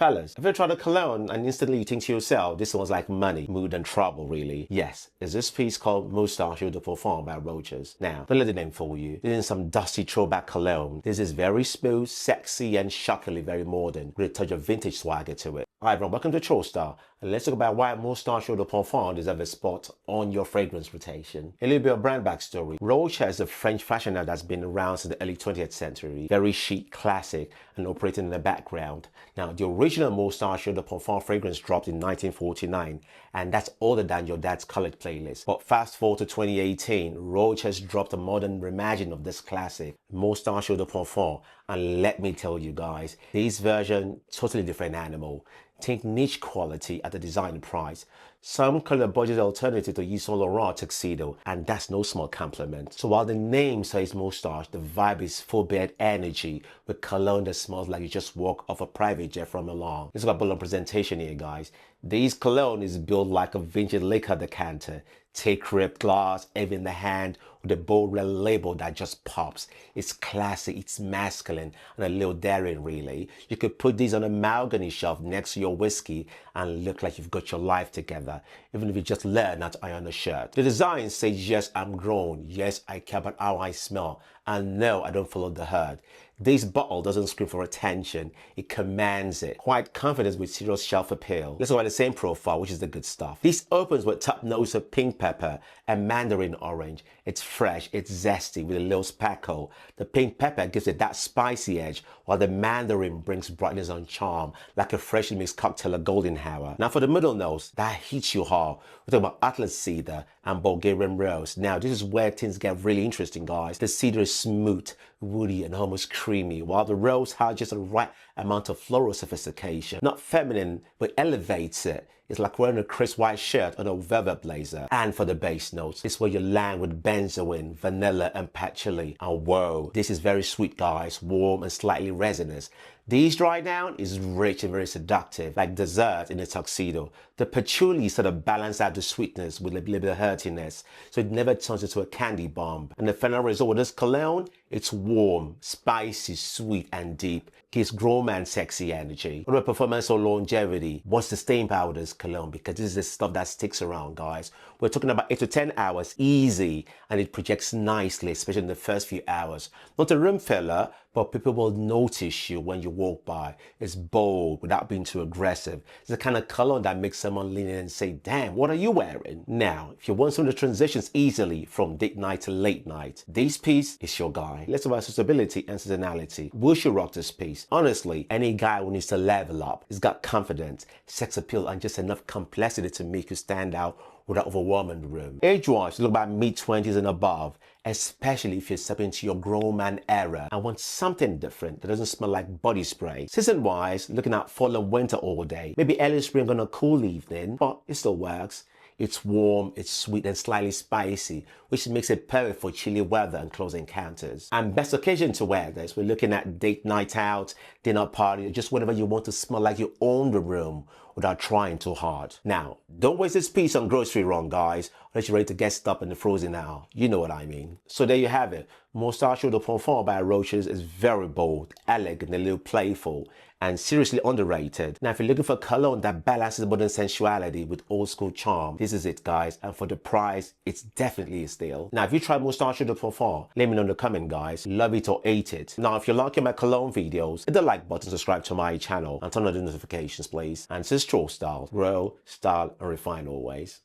Fellas, have you tried a cologne and instantly you think to yourself, this one's like money, mood and trouble really? Yes, it's this piece called Moustache Eau de Parfum by Rochas. Now, don't let the name fool you. This isn't some dusty throwback cologne. This is very smooth, sexy and shockingly very modern with a touch of vintage swagger to it. Hi everyone, welcome to Troystyled, and let's talk about why Moustache Eau de Parfum deserves a spot on your fragrance rotation. A little bit of brand backstory. Rochas is a French fashion that's been around since the early 20th century. Very chic, classic, and operating in the background. Now, the original Moustache Eau de Parfum fragrance dropped in 1949, and that's older than your dad's colored playlist. But fast forward to 2018, Rochas dropped a modern reimagining of this classic, Moustache Eau de Parfum, and let me tell you guys, this version, totally different animal. Think niche quality at a design price. Some call it a budget alternative to YSL Tuxedo, and that's no small compliment. So while the name says Moustache, the vibe is full bed energy with cologne that smells like you just walked off a private jet from Milan. Let's got a bullet presentation here, guys. This cologne is built like a vintage liquor decanter. Take ripped glass, heavy in the hand, with a bold red label that just pops. It's classy, it's masculine, and a little daring really. You could put these on a mahogany shelf next to your whiskey and look like you've got your life together, even if you just learn how to iron a shirt. The design says, yes, I'm grown, yes, I care about how I smell, and no, I don't follow the herd. This bottle doesn't scream for attention, it commands it. Quite confident with serious shelf appeal. Let's go by the same profile, which is the good stuff. This opens with top notes of pink pepper and mandarin orange. It's fresh, it's zesty with a little sparkle. The pink pepper gives it that spicy edge, while the mandarin brings brightness and charm, like a freshly mixed cocktail of golden hour. Now for the middle notes, that hits you hard. We're talking about Atlas cedar and Bulgarian rose. Now this is where things get really interesting, guys. The cedar is smooth, woody and almost creamy, while the rose has just the right amount of floral sophistication. Not feminine, but elevates it. It's like wearing a crisp white shirt on a velvet blazer. And for the base notes, it's where you land with benzoin, vanilla and patchouli. And whoa, this is very sweet, guys, warm and slightly resinous. These dry down is rich and very seductive, like dessert in a tuxedo. The patchouli sort of balance out the sweetness with a little bit of hurtiness, so it never turns into a candy bomb. And the final result with this cologne, it's warm, spicy, sweet and deep. Gives grown man sexy energy. What about performance or longevity? What's the staying power of this cologne? Because this is the stuff that sticks around, guys. We're talking about 8 to 10 hours, easy, and it projects nicely, especially in the first few hours. Not a room filler, but people will notice you when you walk by. It's bold without being too aggressive. It's the kind of cologne that makes someone lean in and say, damn, what are you wearing? Now, if you want some of the transitions easily from date night to late night, this piece is your guy. Let's talk about suitability and seasonality. Will you rock this piece? Honestly, any guy who needs to level up, he's got confidence, sex appeal, and just enough complexity to make you stand out without overwhelming the room. Age-wise, you look about mid-20s and above, especially if you're stepping into your grown man era and want something different that doesn't smell like body spray. Season-wise, looking at fall and winter all day. Maybe early spring on a cool evening, but it still works. It's warm, it's sweet and slightly spicy, which makes it perfect for chilly weather and close encounters. And best occasion to wear this, we're looking at date night out, dinner party, or just whenever you want to smell like you own the room without trying too hard. Now, don't waste this piece on grocery run, guys, unless you're ready to get stuck in the frozen aisle. You know what I mean. So there you have it. Moustache Eau de Parfum by Rochas is very bold, elegant, a little playful, and seriously underrated. Now, if you're looking for a cologne that balances modern sensuality with old school charm, this is it, guys. And for the price, it's definitely a steal. Now, if you tried Moustache Eau de Parfum, let me know in the comment, guys. Love it or hate it. Now, if you're liking my cologne videos, hit the like button, subscribe to my channel, and turn on the notifications, please. And this is Troystyled. Grow, style, and refine always.